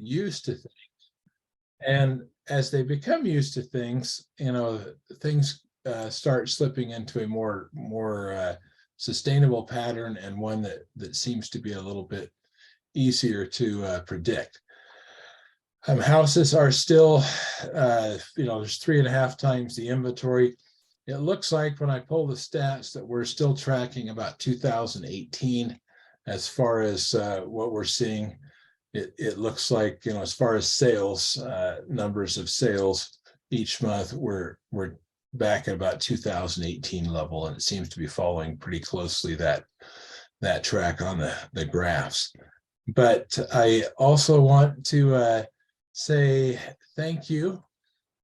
used to things. And as they become used to things, things start slipping into a more sustainable pattern, and one that seems to be a little bit easier to predict. Houses are still, there's 3.5 times the inventory. It looks like when I pull the stats that we're still tracking about 2018 as far as what we're seeing. It looks like, as far as sales, numbers of sales each month, we're back at about 2018 level, and it seems to be following pretty closely that track on the graphs. But I also want to say thank you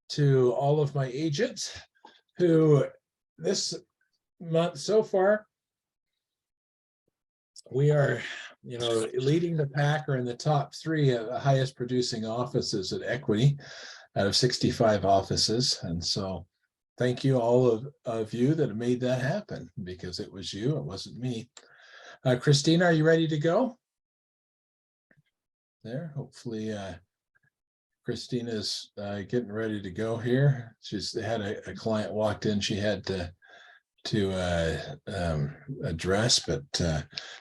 to all of my agents who this month so far, we are leading the pack, or in the top 3 of the highest producing offices at Equity out of 65 offices. And so thank you all of you that have made that happen, because it was you, it wasn't me. Christina, are you ready to go? There, hopefully Christina's getting ready to go here. They had a client walked in she had to address, but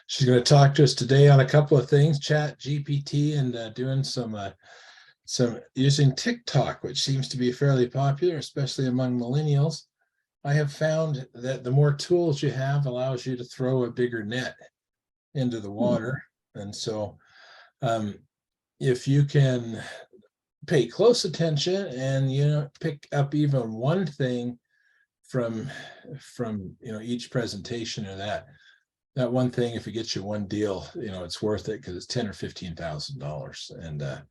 she's going to talk to us today on a couple of things: Chat GPT and doing some using TikTok, which seems to be fairly popular, especially among millennials. I have found that the more tools you have allows you to throw a bigger net into the water. And so if you can pay close attention and pick up even one thing from each presentation, or that one thing, if it gets you one deal, it's worth it, because it's $10,000 or $15,000.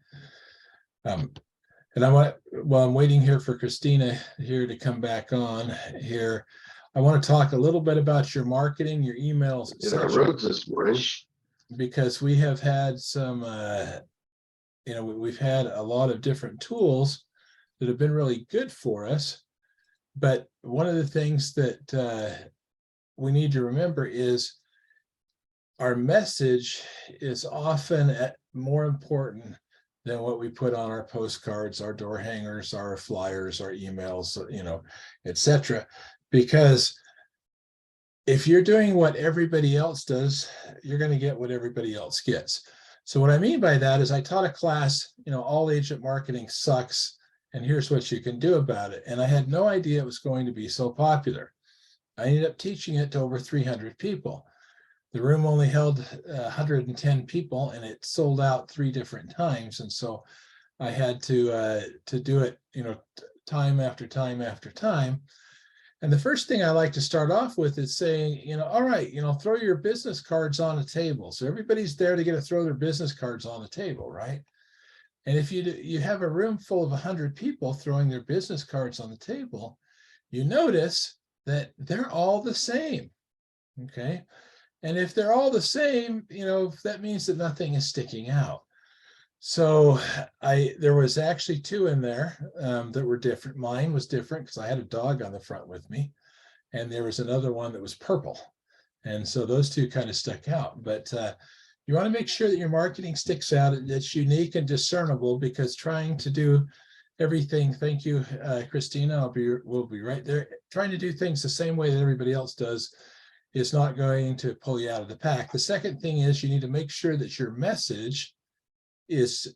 And I want, while I'm waiting here for Christina here to come back on here, I want to talk a little bit about your marketing, your emails, roads this morning, because we have had some we've had a lot of different tools that have been really good for us. But one of the things that we need to remember is our message is often more important than what we put on our postcards, our door hangers, our flyers, our emails, etc. Because if you're doing what everybody else does, you're going to get what everybody else gets. So what I mean by that is, I taught a class, all agent marketing sucks, and here's what you can do about it. And I had no idea it was going to be so popular. I ended up teaching it to over 300 people. The room only held 110 people, and it sold out 3 different times. And so I had to do it, time after time after time. And the first thing I like to start off with is saying, all right, throw your business cards on a table. So everybody's there to get to throw their business cards on the table, right? And if you have a room full of 100 people throwing their business cards on the table, you notice that they're all the same, okay? And if they're all the same, that means that nothing is sticking out. So there was actually 2 in there that were different. Mine was different because I had a dog on the front with me, and there was another one that was purple. And so those 2 kind of stuck out. But you want to make sure that your marketing sticks out, it's unique and discernible, because trying to do everything, thank you, Christina, we'll be right there. Trying to do things the same way that everybody else does is not going to pull you out of the pack. The second thing is, you need to make sure that your message is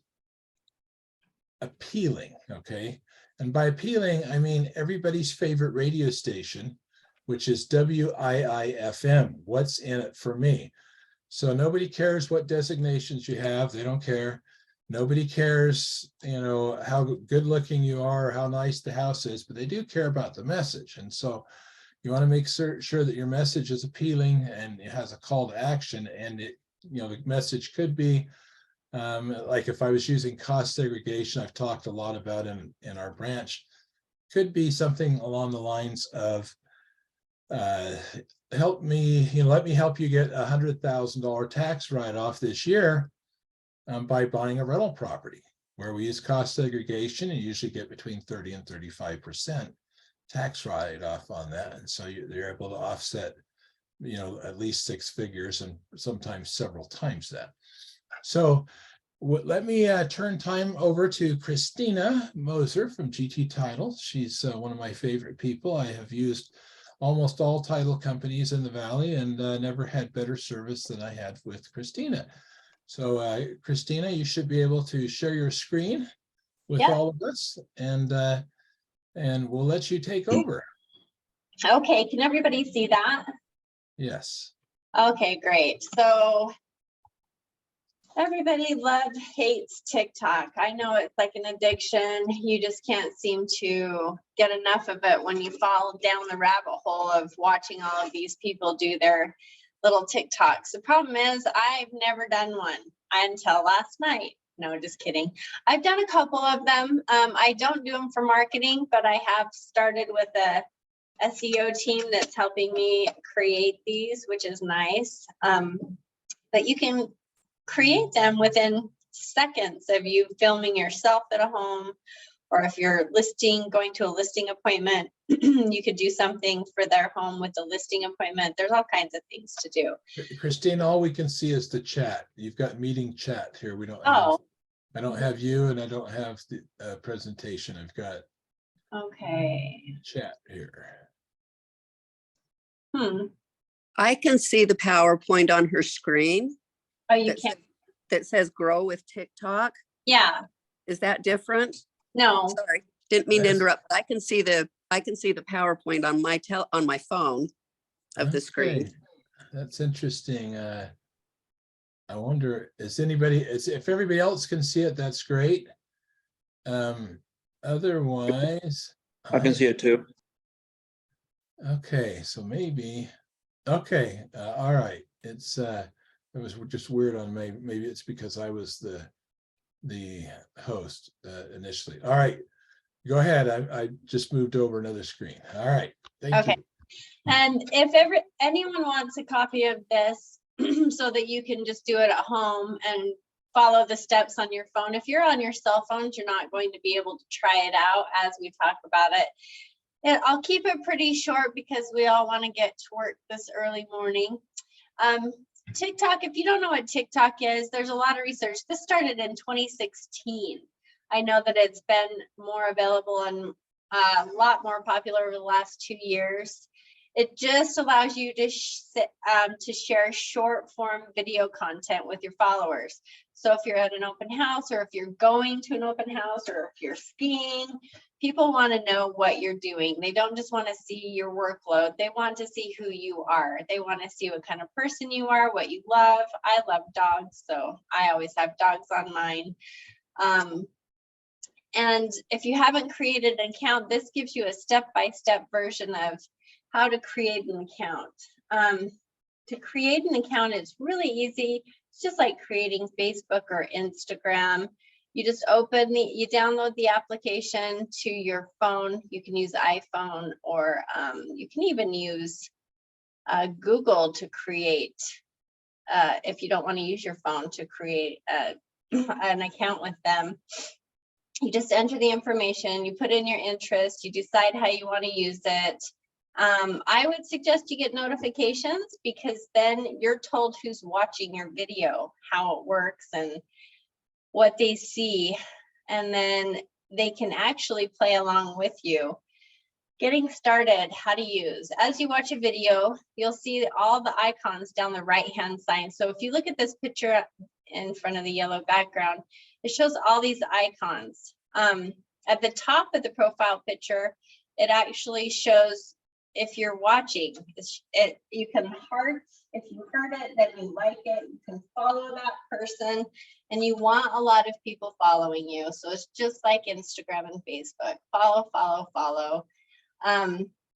appealing, okay? And by appealing, I mean everybody's favorite radio station, which is WIIFM. What's in it for me? So nobody cares what designations you have. They don't care. Nobody cares, how good looking you are or how nice the house is, but they do care about the message. And so you want to make sure that your message is appealing and it has a call to action. And the message could be, like if I was using cost segregation, I've talked a lot about in our branch, could be something along the lines of, help me, let me help you get $100,000 tax write-off this year by buying a rental property. Where we use cost segregation, you usually get between 30 and 35% tax write-off on that. And so you're able to offset, at least 6 figures, and sometimes several times that. So Let me turn time over to Christina Moser from GT Title. She's one of my favorite people. I have used almost all title companies in the Valley and never had better service than I had with Christina. So Christina, you should be able to share your screen with all of us, and we'll let you take over. Okay, can everybody see that? Yes. Okay, great. So everybody hates TikTok. I know it's like an addiction. You just can't seem to get enough of it when you fall down the rabbit hole of watching all of these people do their little TikToks. The problem is I've never done one until last night. No, just kidding. I've done a couple of them. I don't do them for marketing, but I have started with a SEO team that's helping me create these, which is nice. But you can create them within seconds of you filming yourself at a home, or if you're going to a listing appointment, you could do something for their home with the listing appointment. There's all kinds of things to do. Christine, all we can see is the chat. You've got meeting chat here. We don't have, I don't have you, and I don't have the presentation. I've got chat here. I can see the PowerPoint on her screen. Oh, you can. That says grow with TikTok. Yeah. Is that different? No. Sorry, didn't mean to interrupt. I can see the PowerPoint on my phone of the screen. That's interesting. I wonder, if everybody else can see it, that's great. Otherwise, I can see it too. Okay, so maybe, okay, all right. It was just weird on me. Maybe it's because I was the host initially. All right, go ahead. I just moved over another screen. All right, thank you. And if anyone wants a copy of this so that you can just do it at home and follow the steps on your phone. If you're on your cell phones, you're not going to be able to try it out as we talk about it. And I'll keep it pretty short because we all want to get to work this early morning. TikTok, if you don't know what TikTok is, there's a lot of research. This started in 2016. I know that it's been more available and a lot more popular over the last 2 years. It just allows you to share short form video content with your followers. So if you're at an open house, or if you're going to an open house, or if you're skiing, people want to know what you're doing. They don't just want to see your workload. They want to see who you are. They want to see what kind of person you are, what you love. I love dogs, so I always have dogs on mine. And if you haven't created an account, this gives you a step-by-step version of how to create an account. To create an account is really easy. It's just like creating Facebook or Instagram. You just you download the application to your phone. You can use iPhone, or you can even use Google to create, if you don't want to use your phone, to create an account with them. You just enter the information, you put in your interest, you decide how you want to use it. I would suggest you get notifications, because then you're told who's watching your video, how it works, and what they see, and then they can actually play along with you. Getting started, how to use. As you watch a video, you'll see all the icons down the right-hand side. So if you look at this picture in front of the yellow background, it shows all these icons. At the top of the profile picture, it actually shows if you're watching. You can heart. If you heard it, then you like it. You can follow that person, and you want a lot of people following you. So it's just like Instagram and Facebook. Follow, follow, follow.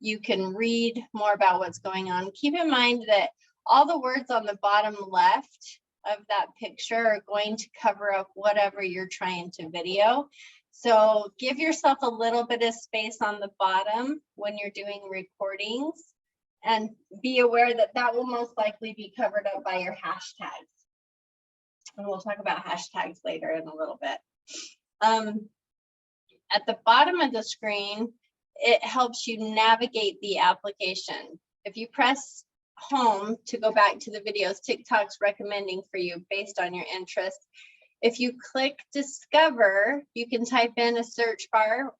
You can read more about what's going on. Keep in mind that all the words on the bottom left of that picture are going to cover up whatever you're trying to video. So give yourself a little bit of space on the bottom when you're doing recordings, and be aware that that will most likely be covered up by your hashtags. And we'll talk about hashtags later in a little bit. At the bottom of the screen, it helps you navigate the application. If you press home to go back to the videos TikTok's recommending for you based on your interest, If you click discover, you can type in a search bar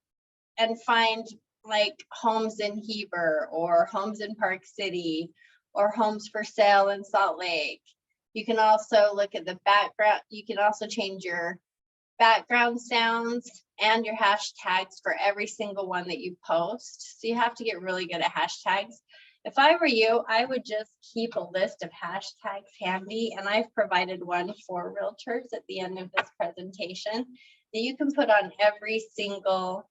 and find like homes in Heber or homes in Park City or homes for sale in Salt Lake. You can also look at the background. You can also change your background sounds and your hashtags for every single one that you post. So you have to get really good at hashtags. If I were you, I would just keep a list of hashtags handy, and I've provided one for realtors at the end of this presentation that you can put on every single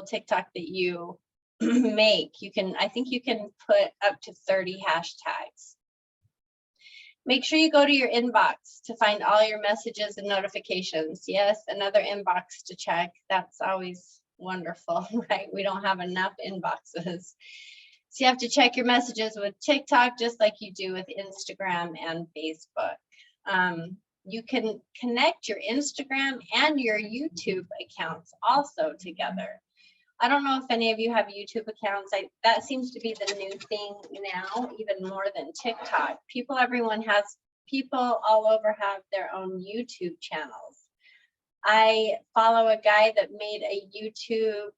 TikTok that you make. You can, I think you can put up to 30 hashtags. Make sure you go to your inbox to find all your messages and notifications. Yes, another inbox to check. That's always wonderful, right? We don't have enough inboxes. So you have to check your messages with TikTok just like you do with Instagram and Facebook. You can connect your Instagram and your YouTube accounts also together. I don't know if any of you have YouTube accounts. That seems to be the new thing now, even more than TikTok. People all over have their own YouTube channels. I follow a guy that made a YouTube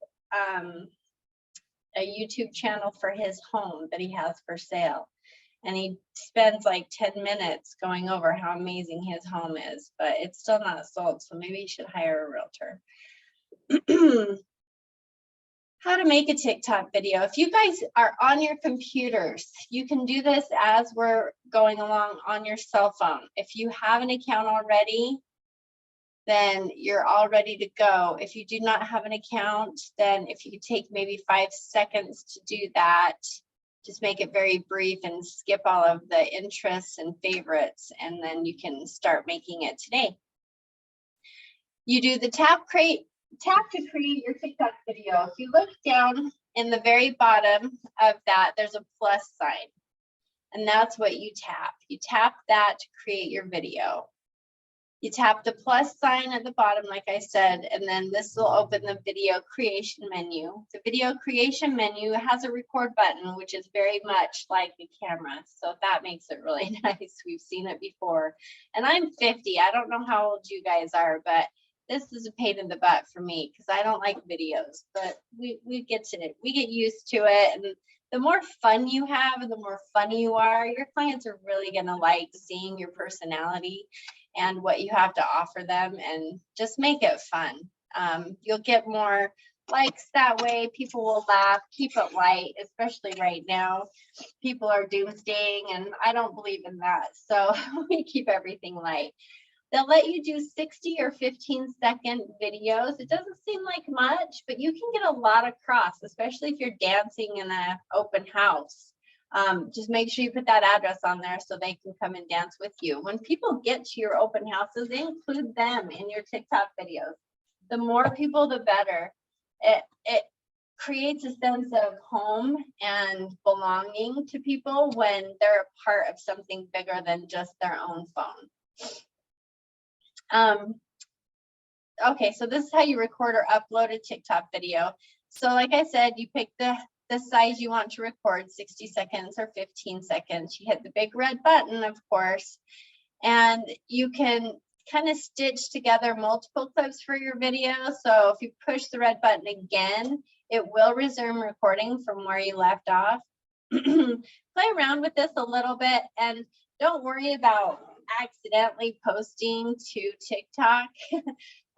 channel for his home that he has for sale. And he spends like 10 minutes going over how amazing his home is, but it's still not sold. So maybe you should hire a realtor. How to make a TikTok video. If you guys are on your computers, you can do this as we're going along on your cell phone. If you have an account already, then you're all ready to go. If you do not have an account, then if you could take maybe 5 seconds to do that, just make it very brief and skip all of the interests and favorites, and then you can start making it today. You do the tap to create your TikTok video. If you look down in the very bottom of that, there's a plus sign, and that's what you tap. You tap that to create your video. You tap the plus sign at the bottom, like I said, and then this will open the video creation menu. The video creation menu has a record button, which is very much like a camera. So that makes it really nice. We've seen it before. And I'm 50. I don't know how old you guys are, but this is a pain in the butt for me because I don't like videos, but we get used to it. And the more fun you have and the more funny you are, your clients are really going to like seeing your personality and what you have to offer them, and just make it fun. You'll get more likes that way. People will laugh. Keep it light, especially right now. People are doomsdaying, and I don't believe in that. So we keep everything light. They'll let you do 60 or 15-second videos. It doesn't seem like much, but you can get a lot across, especially if you're dancing in an open house. Just make sure you put that address on there so they can come and dance with you. When people get to your open houses, they include them in your TikTok videos. The more people, the better. It creates a sense of home and belonging to people when they're a part of something bigger than just their own phone. Okay, so this is how you record or upload a TikTok video. So like I said, you pick the size you want to record, 60 seconds or 15 seconds. You hit the big red button, of course, and you can kind of stitch together multiple clips for your video. So if you push the red button again, it will resume recording from where you left off. Play around with this a little bit, and don't worry about accidentally posting to TikTok.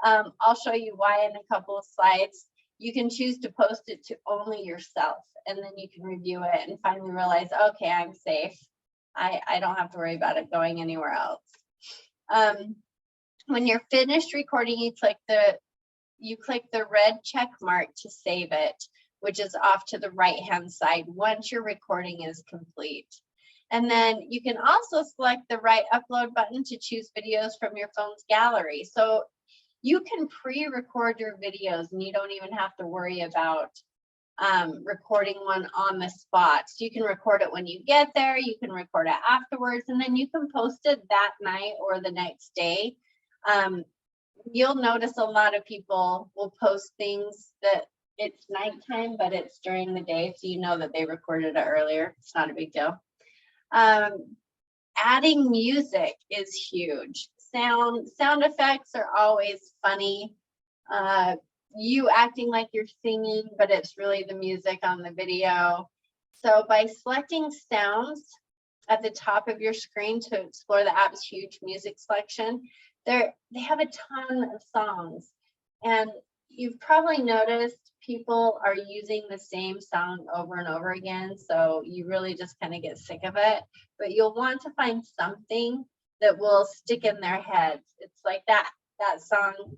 I'll show you why in a couple of slides. You can choose to post it to only yourself, and then you can review it and finally realize, okay, I'm safe. I don't have to worry about it going anywhere else. When you're finished recording, you click the red check mark to save it, which is off to the right-hand side once your recording is complete. And then you can also select the right upload button to choose videos from your phone's gallery. So you can pre-record your videos and you don't even have to worry about recording one on the spot. So you can record it when you get there, you can record it afterwards, and then you can post it that night or the next day. You'll notice a lot of people will post things that it's nighttime, but it's during the day, so you know that they recorded it earlier. It's not a big deal. Adding music is huge. Sound effects are always funny. You acting like you're singing, but it's really the music on the video. So by selecting sounds at the top of your screen to explore the app's huge music selection, they have a ton of songs. And you've probably noticed people are using the same song over and over again. So you really just kind of get sick of it. But you'll want to find something that will stick in their heads. It's like that song,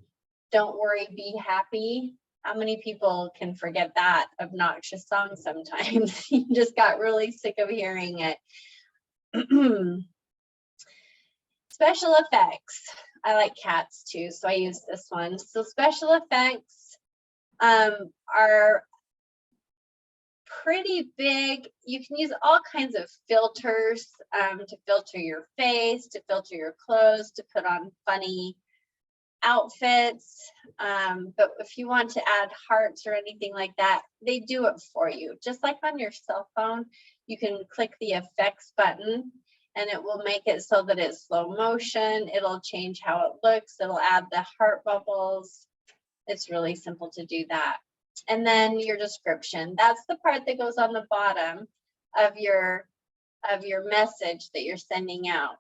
Don't Worry, Be Happy. How many people can forget that obnoxious song sometimes? You just got really sick of hearing it. Special effects. I like cats too, so I use this one. So special effects are pretty big. You can use all kinds of filters to filter your face, to filter your clothes, to put on funny outfits. But if you want to add hearts or anything like that, they do it for you. Just like on your cell phone, you can click the effects button and it will make it so that it's slow motion. It'll change how it looks. It'll add the heart bubbles. It's really simple to do that. And then your description. That's the part that goes on the bottom of your message that you're sending out.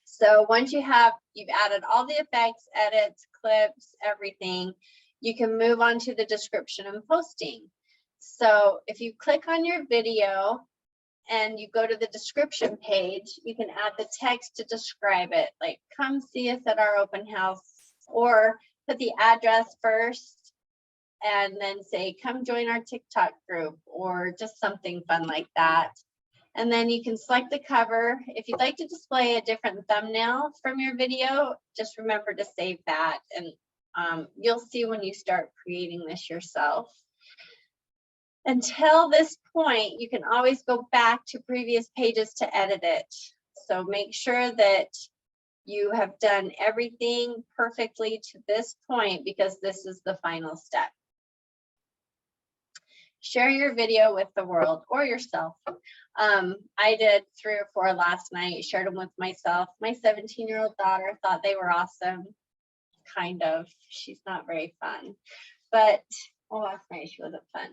So once you've added all the effects, edits, clips, everything, you can move on to the description and posting. So if you click on your video and you go to the description page, you can add the text to describe it, like come see us at our open house, or put the address first and then say, come join our TikTok group, or just something fun like that. And then you can select the cover. If you'd like to display a different thumbnail from your video, just remember to save that. And you'll see when you start creating this yourself. Until this point, you can always go back to previous pages to edit it. So make sure that you have done everything perfectly to this point, because this is the final step. Share your video with the world or yourself. I did 3 or 4 last night, shared them with myself. My 17-year-old daughter thought they were awesome. Kind of. She's not very fun. But, well, last night she wasn't fun.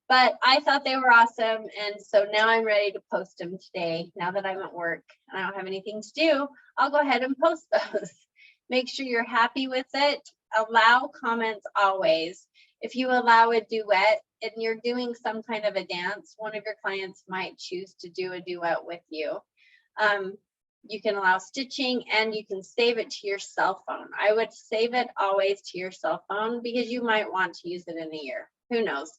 But I thought they were awesome. And so now I'm ready to post them today. Now that I'm at work and I don't have anything to do, I'll go ahead and post those. Make sure you're happy with it. Allow comments always. If you allow a duet and you're doing some kind of a dance, one of your clients might choose to do a duet with you. You can allow stitching and you can save it to your cell phone. I would save it always to your cell phone because you might want to use it in a year. Who knows?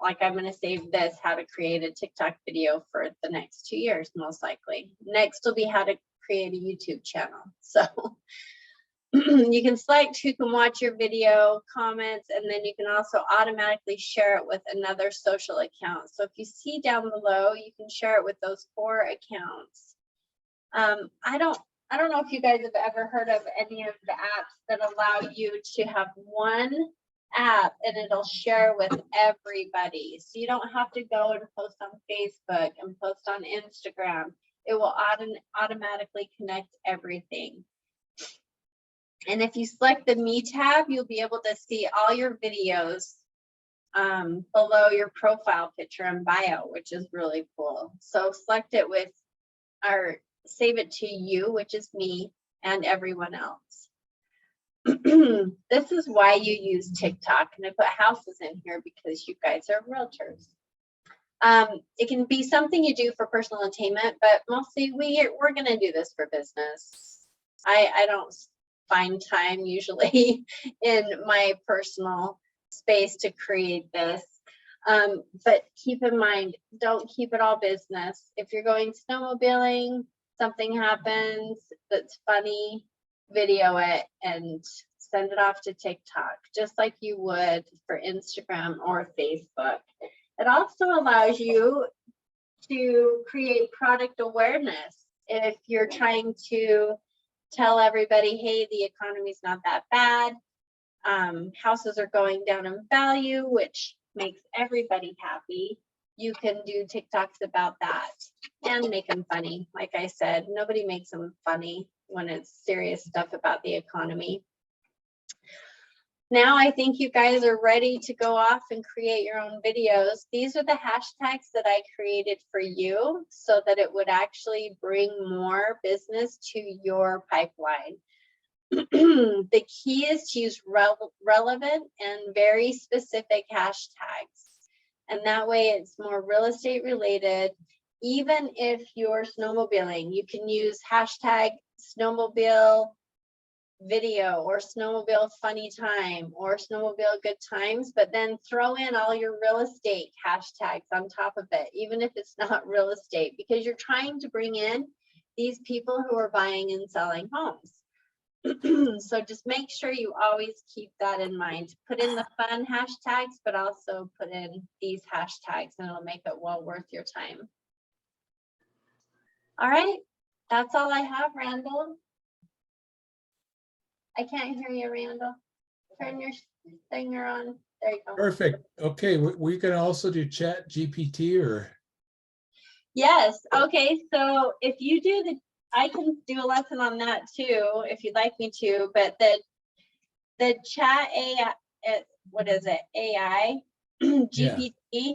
Like I'm going to save this, how to create a TikTok video for the next 2 years, most likely. Next will be how to create a YouTube channel. So you can select who can watch your video, comments, and then you can also automatically share it with another social account. So if you see down below, you can share it with those 4 accounts. I don't know if you guys have ever heard of any of the apps that allow you to have one app and it'll share with everybody. So you don't have to go and post on Facebook and post on Instagram. It will automatically connect everything. And if you select the Me tab, you'll be able to see all your videos below your profile picture and bio, which is really cool. So select it with, or save it to you, which is me, and everyone else. This is why you use TikTok. And I put houses in here because you guys are realtors. It can be something you do for personal attainment, but mostly we're going to do this for business. I don't find time usually in my personal space to create this. But keep in mind, don't keep it all business. If you're going snowmobiling, something happens that's funny, video it and send it off to TikTok, just like you would for Instagram or Facebook. It also allows you to create product awareness. If you're trying to tell everybody, hey, the economy's not that bad, houses are going down in value, which makes everybody happy. you can do TikToks about that and make them funny. Like I said, nobody makes them funny when it's serious stuff about the economy. Now I think you guys are ready to go off and create your own videos. These are the hashtags that I created for you so that it would actually bring more business to your pipeline. The key is to use relevant and very specific hashtags. And that way it's more real estate related. Even if you're snowmobiling, you can use hashtag snowmobile video or snowmobile funny time or snowmobile good times, but then throw in all your real estate hashtags on top of it, even if it's not real estate, because you're trying to bring in these people who are buying and selling homes. So just make sure you always keep that in mind. Put in the fun hashtags, but also put in these hashtags and it'll make it well worth your time. All right, that's all I have, Randall. I can't hear you, Randall. Turn your thinger on. There you go. Perfect. Okay, we can also do Chat GPT or. Yes. Okay. So if you do I can do a lesson on that too, if you'd like me to. But the chat AI, what is it? AI GPT. Yeah.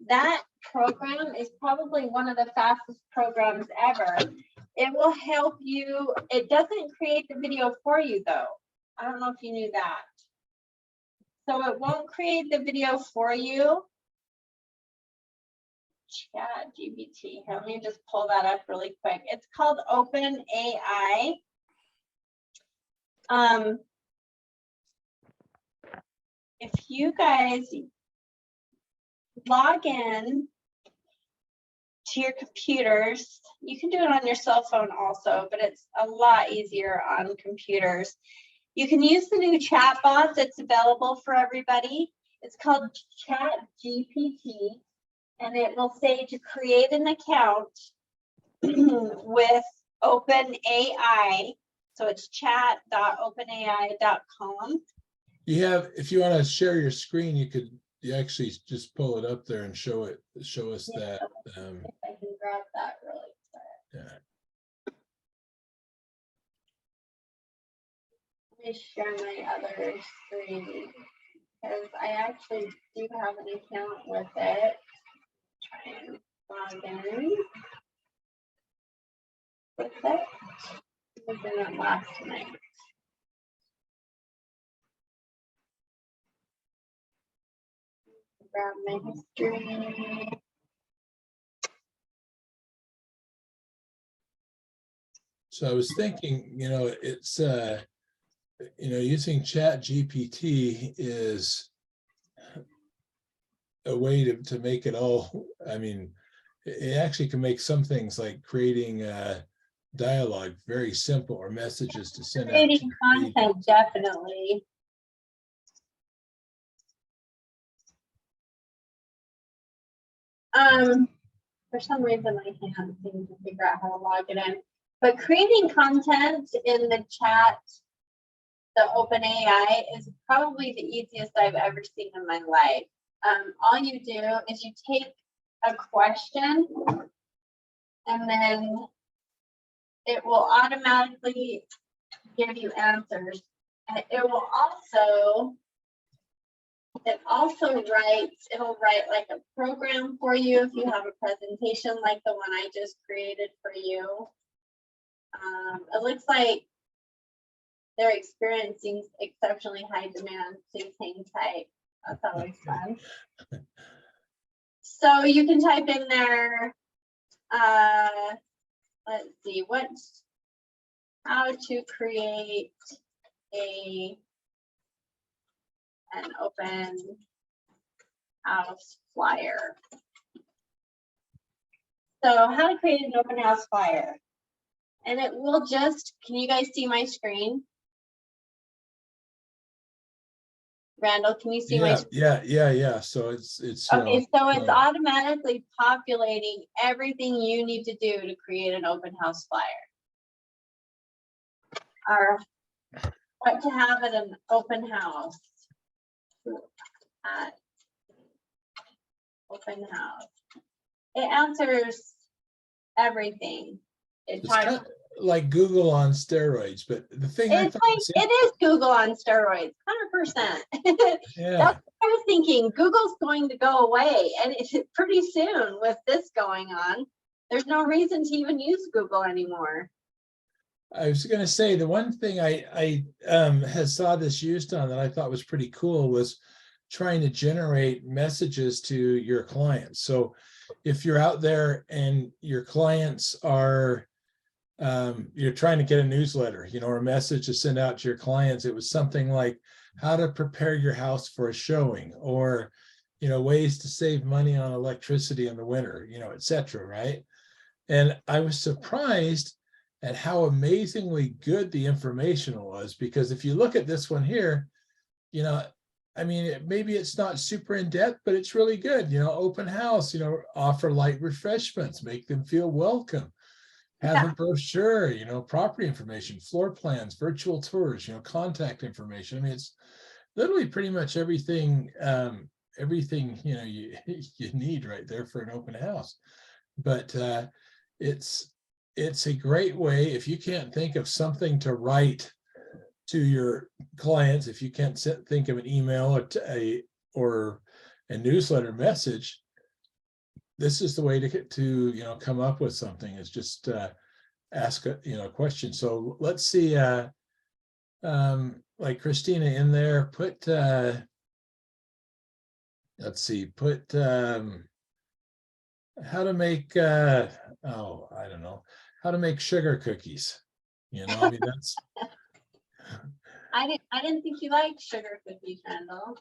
That program is probably one of the fastest programs ever. It will help you. It doesn't create the video for you though. I don't know if you knew that. So it won't create the video for you. Chat GPT. Let me just pull that up really quick. It's called OpenAI. If you guys log in to your computers, you can do it on your cell phone also, but it's a lot easier on computers. You can use the new chat bot that's available for everybody. It's called Chat GPT. And it will say to create an account with OpenAI. So it's chat.openai.com. You have, if you want to share your screen, you actually just pull it up there and show us that. If I can grab that really quick. Yeah. Let me share my other screen because I actually do have an account with it. Try and log in with it. I was in it last night. Grab my history. So I was thinking, it's using Chat GPT is a way to make it all. I mean, it actually can make some things like creating dialogue very simple or messages to send out. Creating content, definitely. For some reason I can't seem to figure out how to log it in. But creating content in the chat, the OpenAI, is probably the easiest I've ever seen in my life. All you do is you take a question and then it will automatically give you answers. And it'll write like a program for you if you have a presentation like the one I just created for you. It looks like they're experiencing exceptionally high demand. Please hang tight. That's always fun. So you can type in there, let's see, how to create an open house flyer. So how to create an open house flyer. And it will just, can you guys see my screen? Randall, can you see my screen? Yeah. So it's okay, so it's automatically populating everything you need to do to create an open house flyer. Or what to have at an open house. At open house. It answers everything. It It's talks. kind of like Google on steroids, but the thing I It's thought like, was it is Google on steroids, 100%. That's yeah, what I was thinking. Google's going to go away, and pretty soon with this going on, there's no reason to even use Google anymore. I was going to say the one thing I had saw this used on that I thought was pretty cool was trying to generate messages to your clients. So if you're out there and your clients are you're trying to get a newsletter, or a message to send out to your clients, it was something like how to prepare your house for a showing, or ways to save money on electricity in the winter, etc. Right? And I was surprised at how amazingly good the information was, because if you look at this one here, I mean, maybe it's not super in depth, but it's really good. Open house, offer light refreshments, make them feel welcome, have a brochure, property information, floor plans, virtual tours, contact information. I mean, it's literally pretty much everything, you you need right there for an open house. But it's a great way, if you can't think of something to write to your clients, if you can't think of an email or a newsletter message, this is the way to come up with something. Is just ask a question. So let's see, like Christina in there, put let's see, put how to make oh, I don't know, how to make sugar cookies. I mean, that's I didn't think you liked sugar cookies, Randall.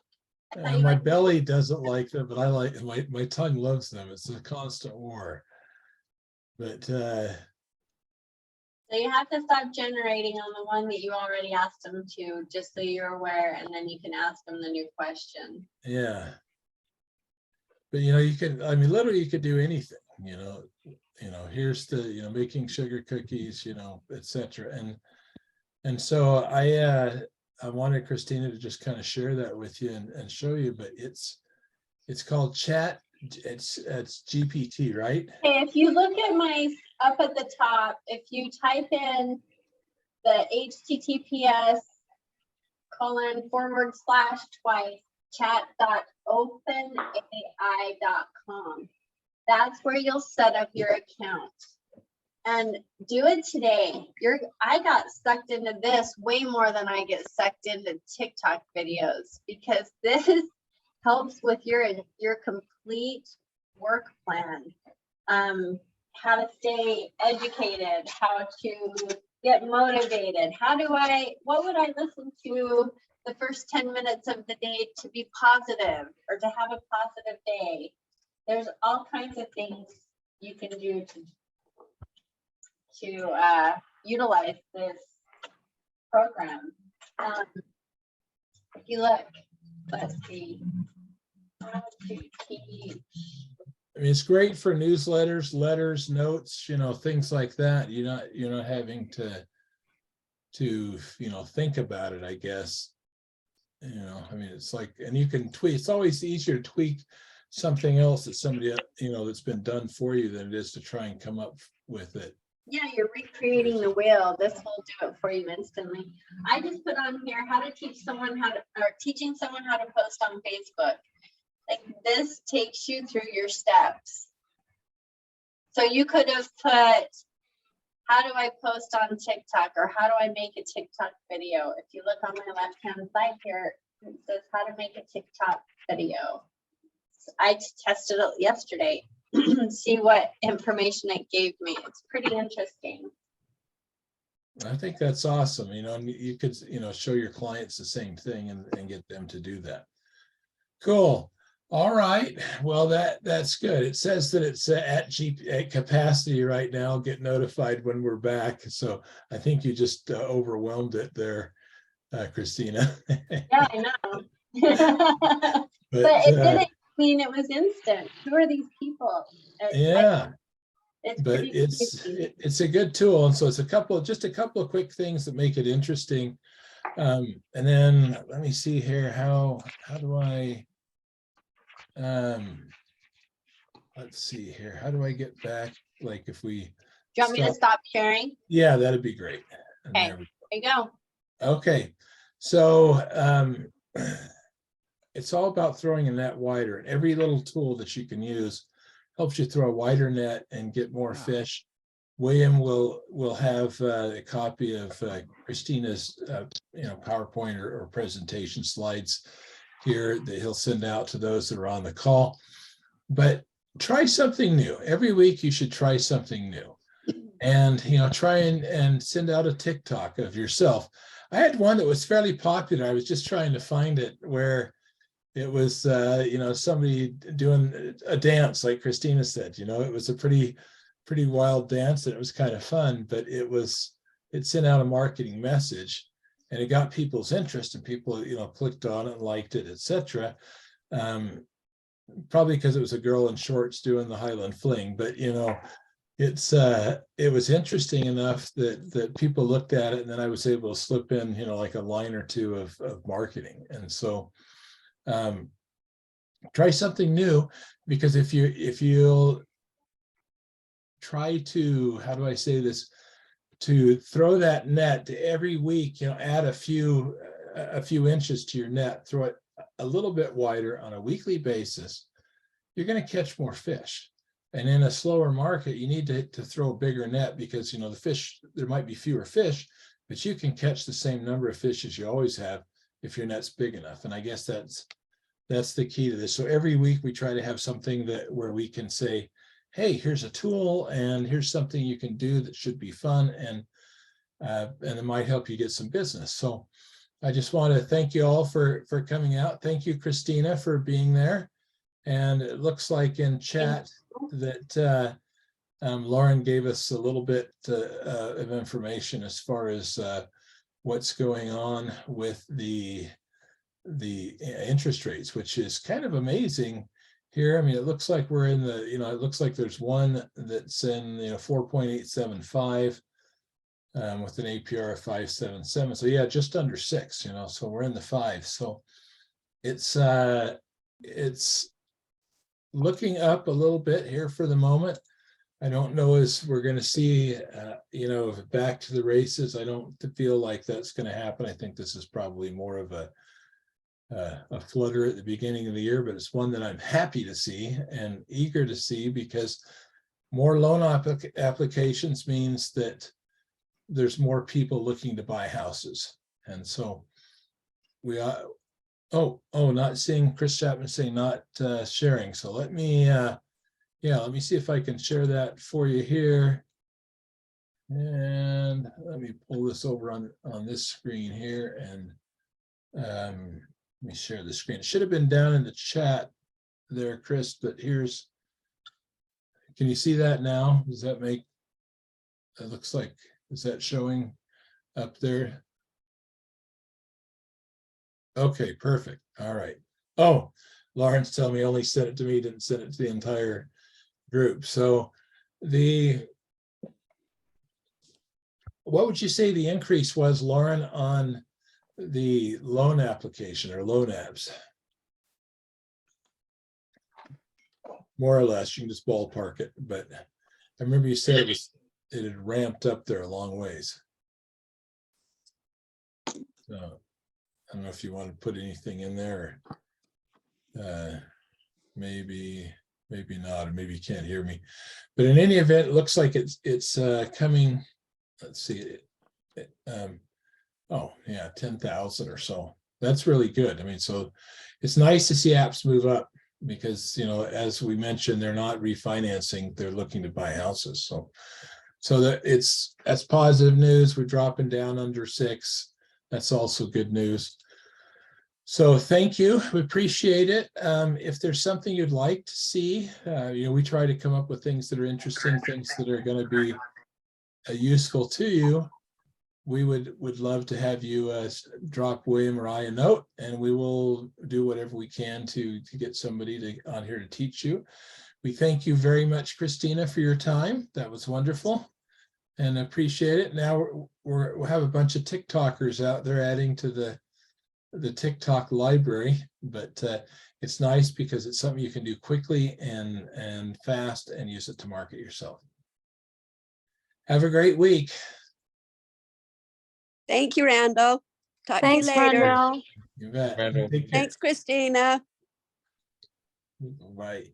I thought you my liked- belly doesn't like them, but I like my tongue loves them. It's a constant war. But So you have to stop generating on the one that you already asked them to, just so you're aware, and then you can ask them the new question. yeah. But you can, I mean, literally you could do anything, here's the, making sugar cookies, etc. And so I wanted Christina to just kind of share that with you and show you, but it's called Chat. It's GPT, right? Okay, if you look at my up at the top, if you type in the https:// chat.openai.com, that's where you'll set up your account. And do it today. I got sucked into this way more than I get sucked into TikTok videos, because this helps with your complete work plan. How to stay educated, how to get motivated. What would I listen to the first 10 minutes of the day to be positive or to have a positive day? There's all kinds of things you can do to utilize this program. If you look, let's see, how to teach. I mean, it's great for newsletters, letters, notes, things like that. You're not having to think about it, I guess. I mean, it's like, and you can tweak. It's always easier to tweak something else that somebody that's been done for you than it is to try and come up with it. Yeah, you're recreating the wheel. This will do it for you instantly. I just put on here how to teach someone teaching someone how to post on Facebook. Like, this takes you through your steps. So you could have put, how do I post on TikTok, or how do I make a TikTok video? If you look on my left-hand side here, it says how to make a TikTok video. I tested it yesterday. See what information it gave me. It's pretty interesting. I think that's awesome. And you could, show your clients the same thing and get them to do that. Cool. All right. Well, that's good. It says that it's at capacity right now. Get notified when we're back. So I think you just overwhelmed it there, Christina. Yeah, I know. But it didn't mean it was instant. Who are these people? Yeah. It's But it's a good tool. And so it's just a couple of quick things that make it interesting. And then let me see here. How do I let's see here. How do I get back? Like if we Do you want me to stop sharing? Yeah, that'd be great. And Okay, there we there you go. Okay, so it's all about throwing a net wider, and every little tool that you can use helps you throw a wider net and get more fish. William will have a copy of Christina's PowerPoint or presentation slides here that he'll send out to those that are on the call. But try something new. Every week you should try something new. And try and send out a TikTok of yourself. I had one that was fairly popular. I was just trying to find it, where it was somebody doing a dance, like Christina said. It was a pretty wild dance, and it was kind of fun, but it sent out a marketing message, and it got people's interest, and people clicked on it and liked it, etc. Probably because it was a girl in shorts doing the Highland Fling, but it was interesting enough that people looked at it, and then I was able to slip in like a line or two of marketing. And so try something new, because if you'll try to, how do I say this, to throw that net to every week, add a few inches to your net, throw it a little bit wider on a weekly basis, you're going to catch more fish. And in a slower market, you need to throw a bigger net, because the fish, there might be fewer fish, but you can catch the same number of fish as you always have if your net's big enough. And I guess that's the key to this. So every week we try to have something where we can say, hey, here's a tool, and here's something you can do that should be fun, and it might help you get some business. So I just want to thank you all for coming out. Thank you, Christina, for being there. And it looks like in chat that Lauren gave us a little bit of information as far as what's going on with the interest rates, which is kind of amazing here. I mean, it looks like we're in the, it looks like there's one that's in 4.875 with an APR of 5.77. So yeah, just under 6, so we're in the 5. So it's looking up a little bit here for the moment. I don't know as we're going to see, back to the races. I don't feel like that's going to happen. I think this is probably more of a flutter at the beginning of the year, but it's one that I'm happy to see and eager to see, because more loan applications means that there's more people looking to buy houses. And so we are, not seeing Chris Chapman saying not sharing. So let me see if I can share that for you here. And let me pull this over on this screen here, and let me share the screen. It should have been down in the chat there, Chris, but can you see that now? Does that make, it looks like, is that showing up there? Okay, perfect. All right. Oh, Lauren's telling me only sent it to me, didn't send it to the entire group. So what would you say the increase was, Lauren, on the loan application or loan apps? More or less, you can just ballpark it, but I remember you said it had ramped up there a long ways. So I don't know if you want to put anything in there. Maybe not, or maybe you can't hear me. But in any event, it looks like it's coming. Let's see. 10,000 or so. That's really good. I mean, so it's nice to see apps move up, because as we mentioned, they're not refinancing; they're looking to buy houses. So that's positive news. We're dropping down under 6. That's also good news. So thank you. We appreciate it. If there's something you'd like to see, we try to come up with things that are interesting, things that are going to be useful to you. We would love to have you drop William or I a note, and we will do whatever we can to get somebody on here to teach you. We thank you very much, Christina, for your time. That was wonderful, and appreciate it. Now we'll have a bunch of TikTokers out there adding to the TikTok library, but It's nice because it's something you can do quickly and fast and use it to market yourself. Have a great week. Thank you, Randall. Talk to you Thanks, later. Randall. You bet. Randall. Take care. Thanks, Christina. Bye.